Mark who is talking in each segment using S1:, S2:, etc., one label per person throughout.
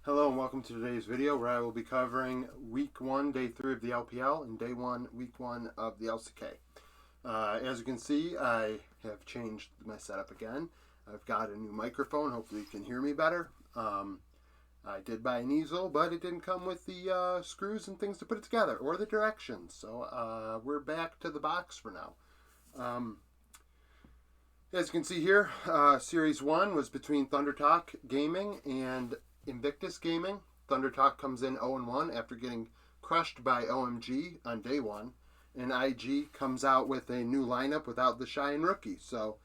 S1: Hello and welcome to today's video where I will be covering week 1, day 3 of the LPL and day 1, week 1 of the LCK. As you can see, I have changed my setup again. I've got a new microphone. Hopefully you can hear me better. I did buy an easel, but it didn't come with the screws and things to put it together or the directions. So we're back to the box for now. As you can see here, Series 1 was between ThunderTalk Gaming and Invictus Gaming. ThunderTalk comes in 0-1 after getting crushed by OMG on day 1. And IG comes out with a new lineup without the Shy and Rookie. So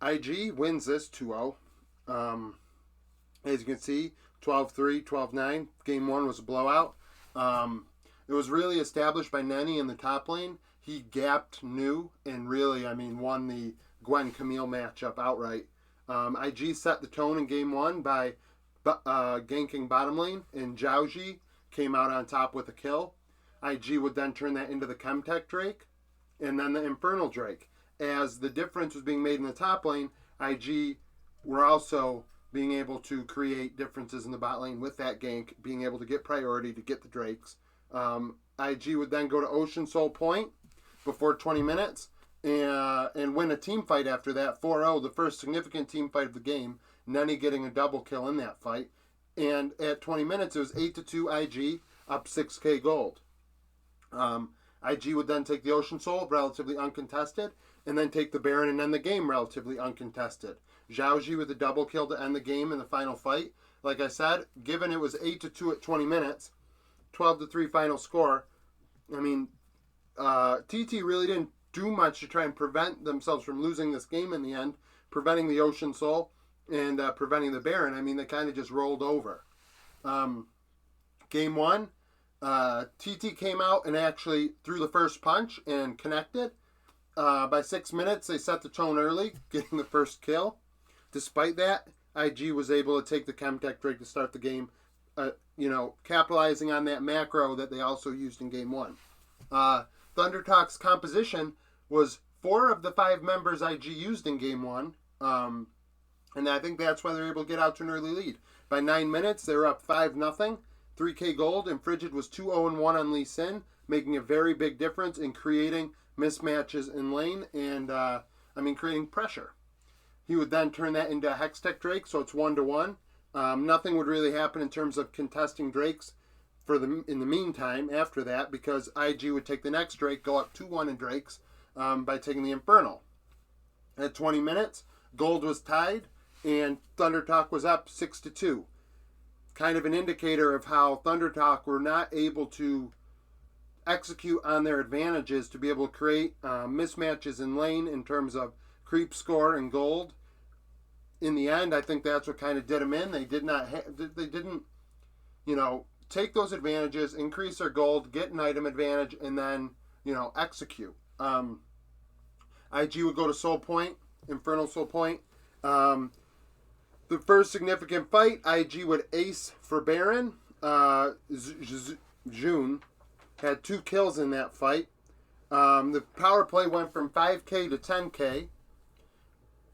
S1: IG wins this 2-0. As you can see, 12-3, 12-9. Game 1 was a blowout. It was really established by Nenny in the top lane. He gapped New and really, won the Gwen Camille matchup outright. IG set the tone in game 1 by ganking bottom lane, and Zhaoji came out on top with a kill. IG would then turn that into the Chemtech Drake and then the Infernal Drake. As the difference was being made in the top lane, IG were also being able to create differences in the bot lane with that gank, being able to get priority to get the Drakes. IG would then go to Ocean Soul Point before 20 minutes and win a team fight after that, 4-0, the first significant team fight of the game. Nenny getting a double kill in that fight. And at 20 minutes, it was 8-2 IG, up 6k gold. IG would then take the Ocean Soul, relatively uncontested, and then take the Baron and end the game relatively uncontested. Zhaoji with a double kill to end the game in the final fight. Like I said, given it was 8-2 at 20 minutes, 12-3 final score, TT really didn't do much to try and prevent themselves from losing this game in the end, preventing the Ocean Soul and preventing the Baron. They kind of just rolled over. Game 1, TT came out and actually threw the first punch and connected. By 6 minutes, they set the tone early, getting the first kill. Despite that, IG was able to take the Chemtech Drake to start the game, capitalizing on that macro that they also used in Game 1. ThunderTalk's composition was 4 of the 5 members IG used in Game 1. And I think that's why they're able to get out to an early lead. By 9 minutes, they were up 5-0, 3k gold, and Frigid was 2-0-1 on Lee Sin, making a very big difference in creating mismatches in lane and, creating pressure. He would then turn that into a Hextech Drake, so it's 1-1. Nothing would really happen in terms of contesting Drakes in the meantime after that, because IG would take the next Drake, go up 2-1 in Drakes by taking the Infernal. At 20 minutes, gold was tied, and ThunderTalk was up 6-2. Kind of an indicator of how ThunderTalk were not able to execute on their advantages to be able to create mismatches in lane in terms of creep score and gold. In the end, I think that's what kind of did them in. They didn't take those advantages, increase their gold, get an item advantage, and then, execute. IG would go to Soul Point, Infernal Soul Point. The first significant fight, IG would ace for Baron. June had 2 kills in that fight. The power play went from 5k to 10k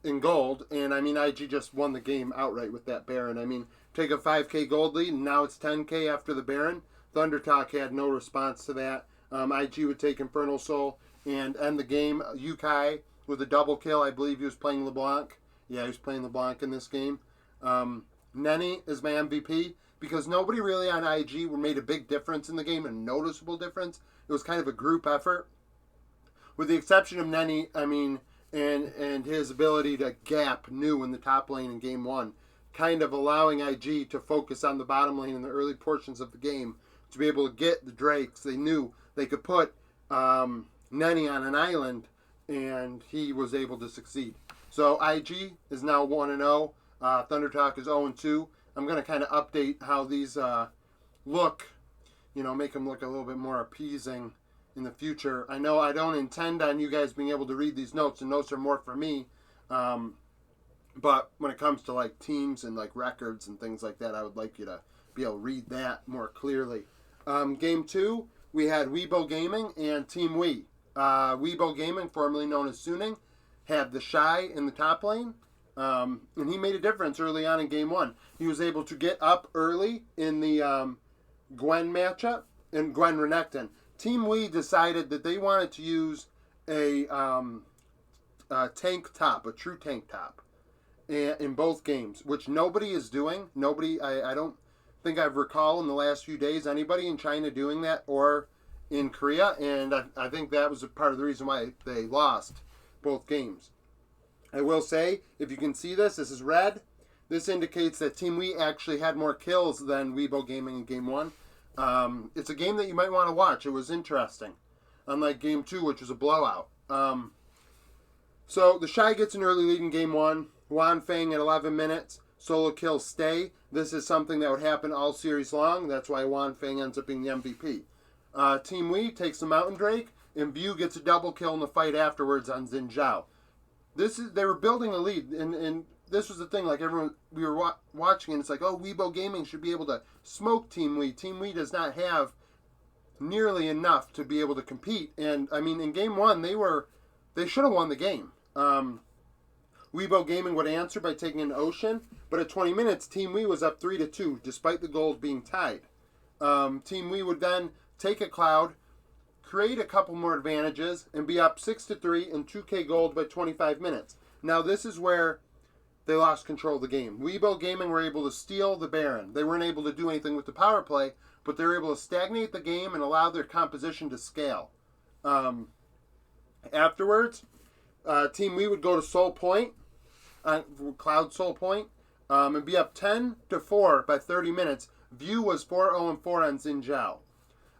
S1: in gold, and IG just won the game outright with that Baron. Take a 5k gold lead, and now it's 10k after the Baron. ThunderTalk had no response to that. IG would take Infernal Soul and end the game. Yukai with a double kill. I believe he was playing LeBlanc. Yeah, he was playing LeBlanc in this game. Nenny is my MVP because nobody really on IG made a big difference in the game, a noticeable difference. It was kind of a group effort. With the exception of Nenny, and his ability to gap New in the top lane in Game 1, kind of allowing IG to focus on the bottom lane in the early portions of the game to be able to get the Drakes. They knew they could put Nenny on an island, and he was able to succeed. So IG is now 1-0. ThunderTalk is 0-2. I'm going to kind of update how these look, make them look a little bit more appeasing in the future. I know I don't intend on you guys being able to read these notes. The notes are more for me. But when it comes to like teams and like records and things like that, I would like you to be able to read that more clearly. Game 2, we had Weibo Gaming and Team Wii. Weibo Gaming, formerly known as Suning, had the Shy in the top lane. And he made a difference early on in game one. He was able to get up early in the Gwen matchup, and Gwen Renekton. Team Wii decided that they wanted to use a tank top, a true tank top, in both games, which nobody is doing. Nobody, I don't think I've recall in the last few days anybody in China doing that or in Korea, and I think that was a part of the reason why they lost both games. I will say, if you can see this is red. This indicates that Team Wii actually had more kills than Weibo Gaming in Game 1. It's a game that you might want to watch. It was interesting. Unlike Game 2, which was a blowout. So, the Shy gets an early lead in Game 1. Wan Feng at 11 minutes. Solo kill Stay. This is something that would happen all series long. That's why Wan Feng ends up being the MVP. Team Wii takes the Mountain Drake. And View gets a double kill in the fight afterwards on Xin Zhao. They were building a lead, and this was the thing, like everyone, we were watching, and it's like, oh, Weibo Gaming should be able to smoke Team Wii. Team Wii does not have nearly enough to be able to compete, and, I mean, in Game 1, they should have won the game. Weibo Gaming would answer by taking an Ocean, but at 20 minutes, Team Wii was up 3-2, despite the gold being tied. Team Wii would then take a Cloud, create a couple more advantages, and be up 6-3 and 2k gold by 25 minutes. Now, this is where they lost control of the game. Weibo Gaming were able to steal the Baron. They weren't able to do anything with the power play, but they were able to stagnate the game and allow their composition to scale. Afterwards, Team Wii would go to Soul Point, Cloud Soul Point, and be up 10-4 by 30 minutes. View was 4-0-4 on Xin Zhao.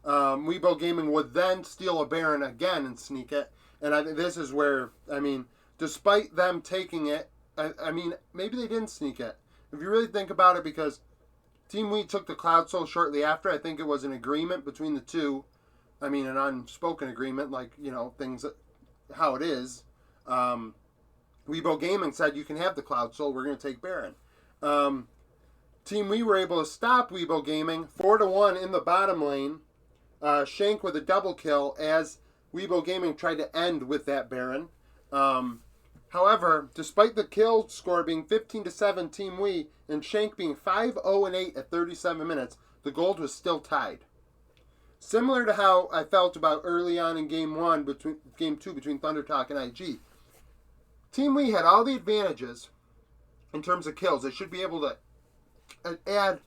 S1: Weibo Gaming would then steal a Baron again and sneak it. And I think this is where, I mean, despite them taking it, I mean, maybe they didn't sneak it. If you really think about it, because Team Wii took the Cloud Soul shortly after, I think it was an agreement between the two. I mean, an unspoken agreement, like, you know, things, how it is. Weibo Gaming said, you can have the Cloud Soul, we're going to take Baron. Team Wii were able to stop Weibo Gaming 4-1 in the bottom lane. Shank with a double kill as Weibo Gaming tried to end with that Baron. However, despite the kill score being 15-7 Team Wii and Shank being 5-0-8 at 37 minutes, the gold was still tied. Similar to how I felt about early on in Game 2 between Thunder Talk and IG. Team Wii had all the advantages in terms of kills. They should be able to add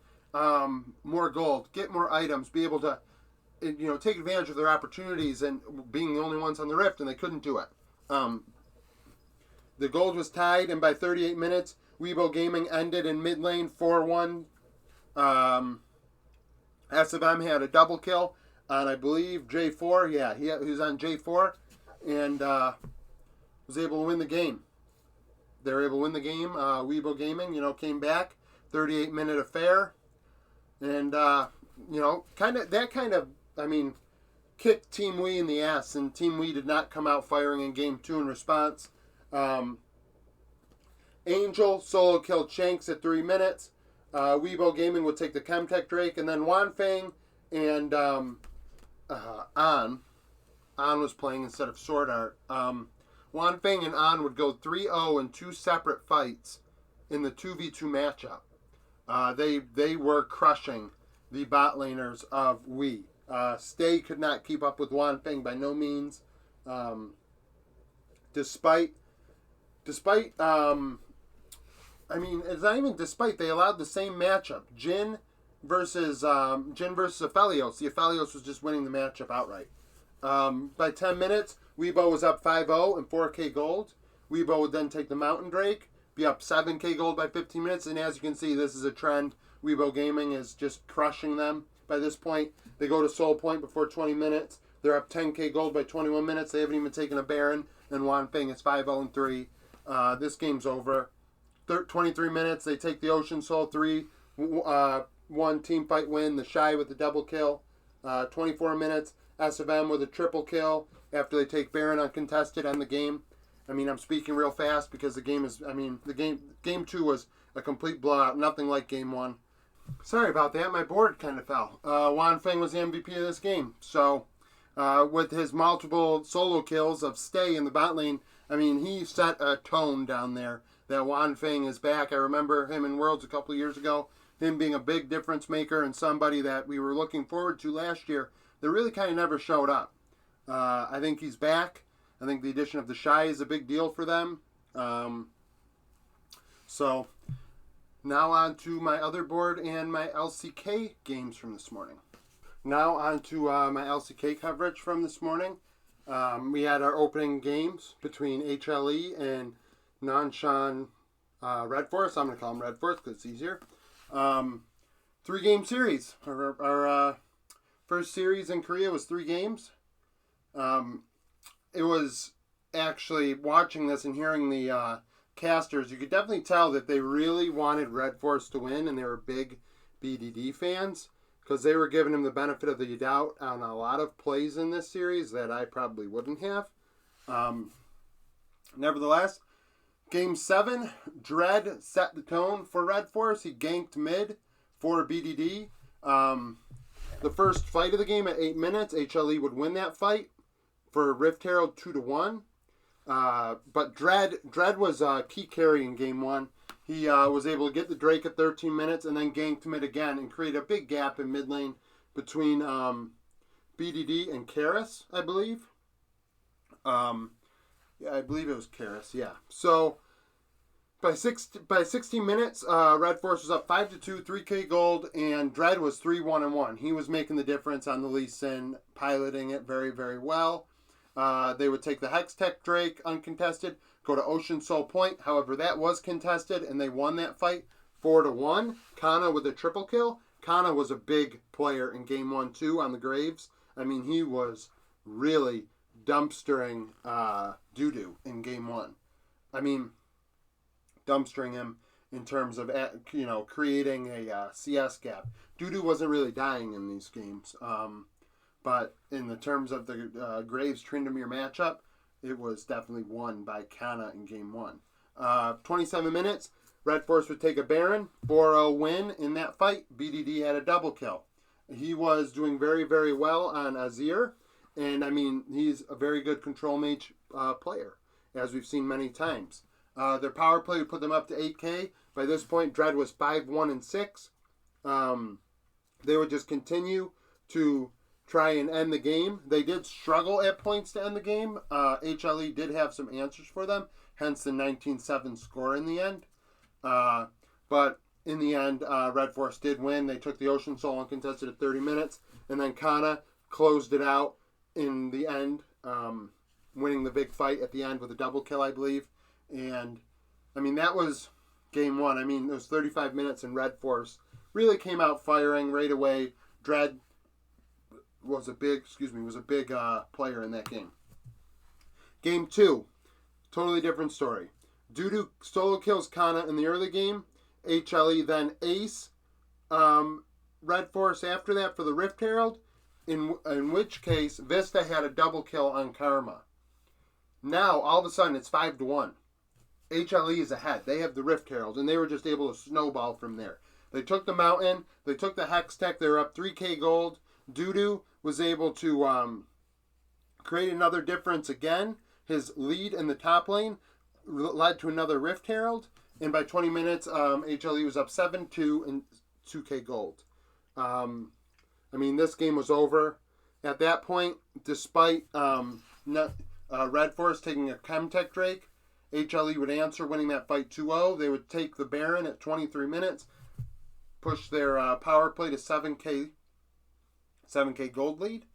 S1: more gold, get more items, be able to, you know, take advantage of their opportunities and being the only ones on the Rift, and they couldn't do it. The gold was tied, and by 38 minutes, Weibo Gaming ended in mid lane 4-1. SFM had a double kill on, I believe, J4. Yeah, he was on J4, and was able to win the game. They were able to win the game. Weibo Gaming, you know, came back, 38-minute affair, and you know, I mean, kicked Team Wii in the ass, and Team Wii did not come out firing in Game 2 in response. Angel solo killed Shanks at 3 minutes. Weibo Gaming would take the Chemtech Drake, and then Wan Feng and An was playing instead of Sword Art. Wan Feng and An would go 3-0 in two separate fights in the 2v2 matchup. They were crushing the bot laners of Wii. Stay could not keep up with Wan Feng by no means. Despite I mean, it's not even despite, they allowed the same matchup. Jin versus Aphelios. The Aphelios was just winning the matchup outright. By 10 minutes, Weibo was up 5-0 and 4k gold. Weibo would then take the Mountain Drake, be up 7k gold by 15 minutes, and as you can see, this is a trend. Weibo Gaming is just crushing them. By this point, they go to Soul Point before 20 minutes. They're up 10k gold by 21 minutes. They haven't even taken a Baron, and Wan Feng is 5-0-3. This game's over. 23 minutes, they take the Ocean Soul 3-1 team fight win. The Shy with the double kill. 24 minutes, SFM with a triple kill after they take Baron uncontested, end the game. I mean, I'm speaking real fast because the game is, I mean, game 2 was a complete blowout, nothing like Game 1. Sorry about that, my board kind of fell. Wan Feng was the MVP of this game. So, with his multiple solo kills of Stay in the bot lane, I mean, he set a tone down there that Juan Fang is back. I remember him in Worlds a couple of years ago, him being a big difference maker and somebody that we were looking forward to last year that really kind of never showed up. I think he's back. I think the addition of the Shy is a big deal for them. So now on to my other board and my LCK games from this morning. Now on to my LCK coverage from this morning. We had our opening games between HLE and Nanshan Red Force. I'm going to call them Red Force because it's easier. 3-game series. Our first series in Korea was 3 games. It was actually, watching this and hearing the casters, you could definitely tell that they really wanted Red Force to win, and they were big BDD fans because they were giving him the benefit of the doubt on a lot of plays in this series that I probably wouldn't have. Nevertheless, Game 7, Dread set the tone for Red Force. He ganked mid for BDD. The first fight of the game at 8 minutes, HLE would win that fight for Rift Herald 2-1. But Dread was a key carry in Game 1. He was able to get the Drake at 13 minutes and then ganked mid again and create a big gap in mid lane between BDD and Karis, I believe. Yeah, I believe it was Karis, yeah. So by 16 minutes, Red Force was up 5-2, 3K gold, and Dread was 3-1-1. He was making the difference on the Lee Sin, piloting it very, very well. They would take the Hextech Drake uncontested, go to Ocean Soul Point. However, that was contested, and they won that fight 4-1. Kana with a triple kill. Kana was a big player in Game 1 too on the Graves. I mean, he was really dumpstering Dudu in Game 1. I mean, dumpstering him in terms of, creating a CS gap. Dudu wasn't really dying in these games. But in the terms of the Graves Tryndamere matchup, it was definitely won by Kana in Game 1. 27 minutes, Red Force would take a Baron, 4-0 win in that fight. BDD had a double kill. He was doing very, very well on Azir. And, I mean, he's a very good control mage player, as we've seen many times. Their power play would put them up to 8K. By this point, Dread was 5-1-6. They would just continue to try and end the game. They did struggle at points to end the game. HLE did have some answers for them, hence the 19-7 score in the end. But in the end, Red Force did win. They took the Ocean Soul uncontested at 30 minutes, and then Kana closed it out in the end, winning the big fight at the end with a double kill, I believe. And, I mean, that was Game 1. I mean, it was 35 minutes, and Red Force really came out firing right away. Dread was a big player in that game. Game 2, totally different story. Dudu solo kills Kana in the early game. HLE then ace Red Force after that for the Rift Herald, in which case Vista had a double kill on Karma. Now, all of a sudden, it's 5-1. HLE is ahead. They have the Rift Herald, and they were just able to snowball from there. They took the mountain. They took the Hextech. They were up 3K gold. Dudu was able to create another difference again. His lead in the top lane led to another Rift Herald. And by 20 minutes, HLE was up 7-2 and 2K gold. I mean, this game was over. At that point, despite Red Force taking a Chemtech Drake, HLE would answer, winning that fight 2-0. They would take the Baron at 23 minutes, push their power play to 7K gold lead.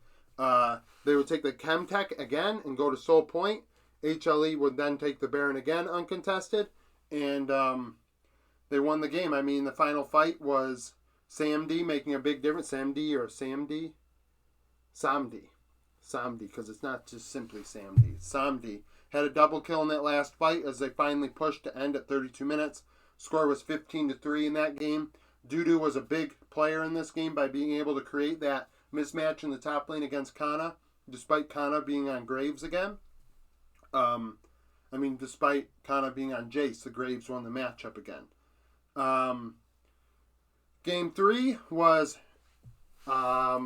S1: They would take the Chemtech again and go to Soul Point. HLE would then take the Baron again uncontested, and they won the game. I mean, the final fight was Samdi making a big difference. Samdi, because it's not just simply Samdi. Samdi had a double kill in that last fight as they finally pushed to end at 32 minutes. Score was 15-3 in that game. Dudu was a big player in this game by being able to create that mismatch in the top lane against Kana, despite Kana being on Graves again. Despite Kana being on Jace, the Graves won the matchup again. Game 3 was a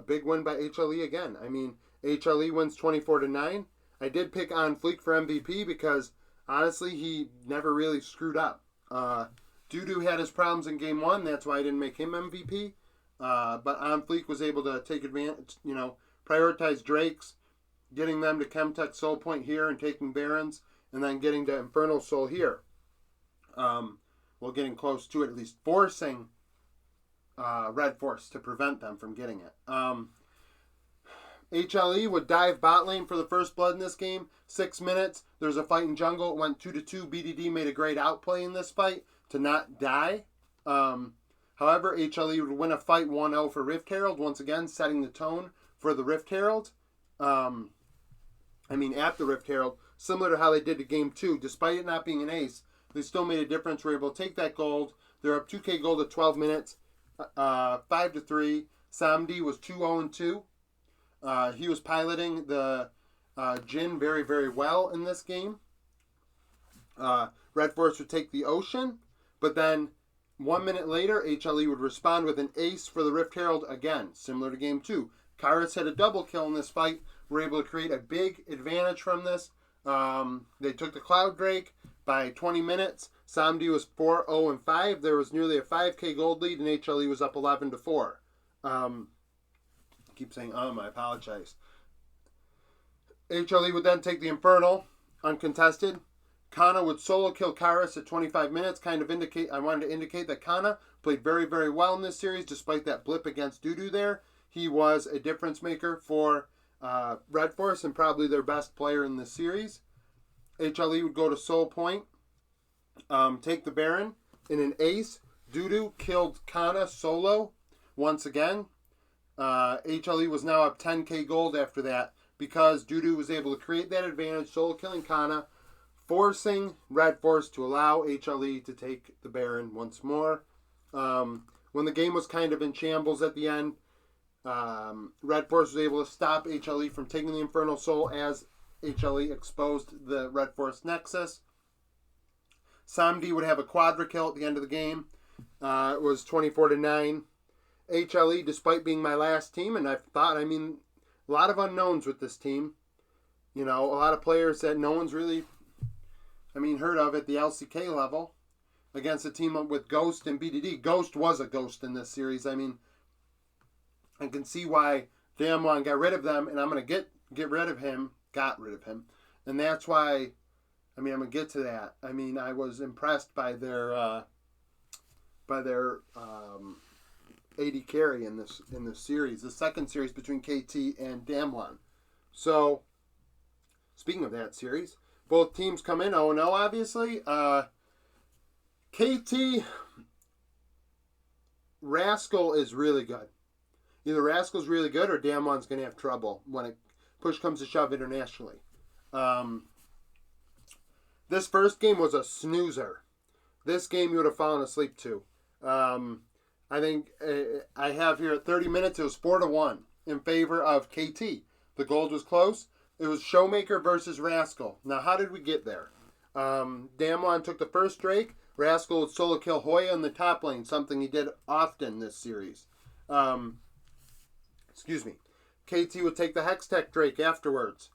S1: big win by HLE again. I mean, HLE wins 24-9. I did pick on Fleek for MVP because honestly, he never really screwed up. Dudu had his problems in game 1. That's why I didn't make him MVP. But On Fleek was able to take advantage, prioritize Drake's, getting them to Chemtech Soul Point here and taking Barons, and then getting to Infernal Soul here. Getting close to it, at least forcing Red Force to prevent them from getting it. HLE would dive bot lane for the first blood in this game. 6 minutes. There's a fight in jungle. It went 2-2. BDD made a great outplay in this fight to not die. However, HLE would win a fight 1-0 for Rift Herald, once again setting the tone for the Rift Herald. At the Rift Herald, similar to how they did to Game 2, despite it not being an ace, they still made a difference. Were able to take that gold. They're up 2K gold at 12 minutes, 5-3. Samdi was 2-0-2. He was piloting the Jhin very, very well in this game. Red Force would take the Ocean, but then 1 minute later, HLE would respond with an ace for the Rift Herald again, similar to Game 2. Kairos had a double kill in this fight. Were able to create a big advantage from this. They took the Cloud Drake by 20 minutes. Samdi was 4-0-5. There was nearly a 5K gold lead, and HLE was up 11-4. I keep saying I apologize. HLE would then take the Infernal, uncontested. Kana would solo kill Kairos at 25 minutes. I wanted to indicate that Kana played very, very well in this series, despite that blip against Dudu there. He was a difference maker for Red Force and probably their best player in this series. HLE would go to Soul Point, take the Baron in an ace. Dudu killed Kana solo once again. HLE was now up 10k gold after that because Dudu was able to create that advantage, solo killing Kana, forcing Red Force to allow HLE to take the Baron once more. When the game was kind of in shambles at the end, Red Force was able to stop HLE from taking the Infernal Soul as HLE exposed the Red Force Nexus. Samdi would have a quadra kill at the end of the game. It was 24-9. HLE, despite being my last team, and a lot of unknowns with this team. A lot of players that no one's really, heard of at the LCK level against a team with Ghost and BDD. Ghost was a ghost in this series. I can see why Damwon got rid of them, and I'm going to get rid of him. Got rid of him. And that's why, I'm going to get to that. I was impressed by their AD carry in this series, the second series between KT and Damwon. So, speaking of that series, both teams come in 0-0, obviously. KT, Rascal is really good. Either Rascal's really good or Damwon's going to have trouble when push comes to shove internationally. This first game was a snoozer. This game you would have fallen asleep to. I think I have here at 30 minutes, it was 4-1 in favor of KT. The gold was close. It was Showmaker versus Rascal. Now, how did we get there? Damwon took the first Drake. Rascal would solo kill Hoya in the top lane, something he did often this series. KT would take the Hextech Drake afterwards.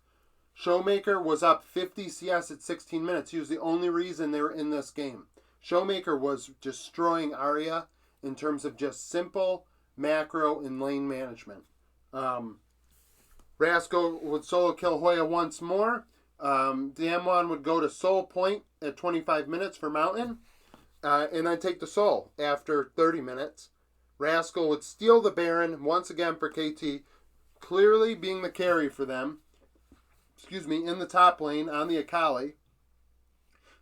S1: Showmaker was up 50 CS at 16 minutes. He was the only reason they were in this game. Showmaker was destroying Arya in terms of just simple macro and lane management. Rascal would solo kill Hoya once more. Damwon would go to Soul Point at 25 minutes for Mountain, and then take the Soul after 30 minutes. Rascal would steal the Baron once again for KT, clearly being the carry for them. In the top lane on the Akali.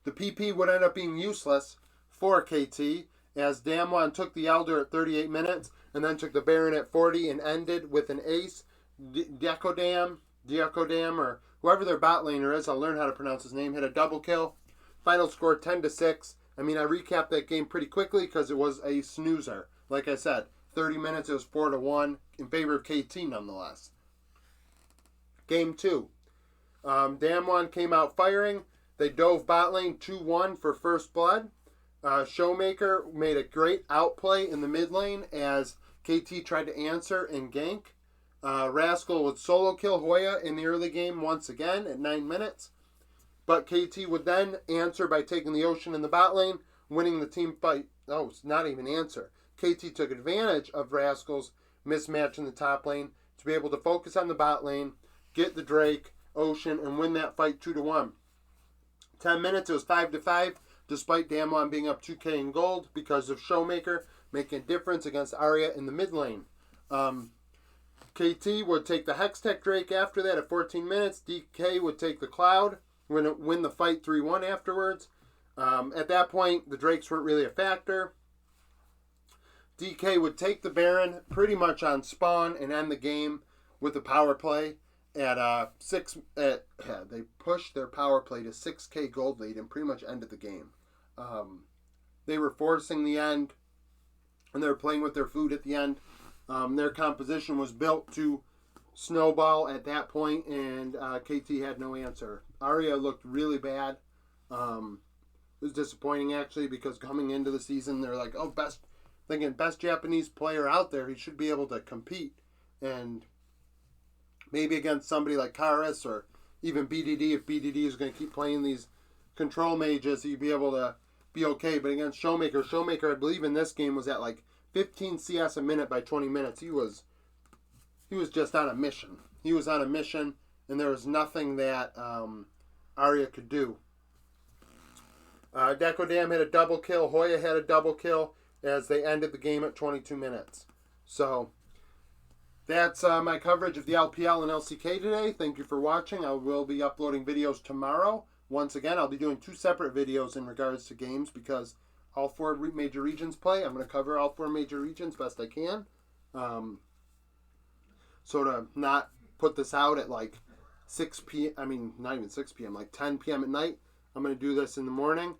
S1: The PP would end up being useless for KT as Damwon took the Elder at 38 minutes and then took the Baron at 40 and ended with an ace. Diakodam, or whoever their bot laner is, I'll learn how to pronounce his name, hit a double kill. Final score 10-6. I recapped that game pretty quickly because it was a snoozer. Like I said, 30 minutes, it was 4-1 in favor of KT nonetheless. Game 2. Damwon came out firing. They dove bot lane 2-1 for first blood. Showmaker made a great outplay in the mid lane as KT tried to answer and gank. Rascal would solo kill Hoya in the early game once again at 9 minutes. But KT would then answer by taking the Ocean in the bot lane, winning the team fight. Oh, it's not even answer. KT took advantage of Rascal's mismatch in the top lane to be able to focus on the bot lane, get the Drake, Ocean, and win that fight 2-1. 10 minutes, it was 5-5, despite Damwon being up 2K in gold because of Showmaker making a difference against Arya in the mid lane. KT would take the Hextech Drake after that at 14 minutes. DK would take the Cloud, win the fight 3-1 afterwards. At that point, the Drakes weren't really a factor. DK would take the Baron pretty much on spawn and end the game with a power play. They pushed their power play to 6K gold lead and pretty much ended the game. They were forcing the end, and they were playing with their food at the end. Their composition was built to snowball at that point, and KT had no answer. Arya looked really bad. It was disappointing, actually, because coming into the season, they're like, oh, best Japanese player out there. He should be able to compete. And maybe against somebody like Karis or even BDD, if BDD is going to keep playing these control mages, he'd be able to be okay. But against Showmaker, I believe in this game was at like 15 CS a minute by 20 minutes. He was just on a mission. He was on a mission, and there was nothing that Arya could do. Dekodam had a double kill. Hoya had a double kill as they ended the game at 22 minutes. So that's my coverage of the LPL and LCK today. Thank you for watching. I will be uploading videos tomorrow. Once again, I'll be doing 2 separate videos in regards to games because all 4 major regions play. I'm going to cover all 4 major regions best I can. So to not put this out at like 6 p.m., I mean, not even 6 p.m., like 10 p.m. at night, I'm going to do this in the morning,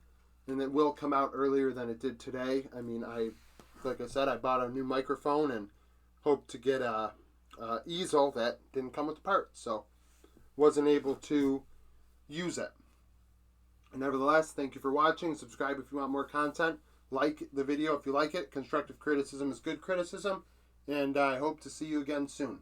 S1: and it will come out earlier than it did today. I mean, like I said, I bought a new microphone and hope to get a easel that didn't come with the parts, so wasn't able to use it. Nevertheless, thank you for watching. Subscribe if you want more content. Like the video if you like it. Constructive criticism is good criticism. And I hope to see you again soon.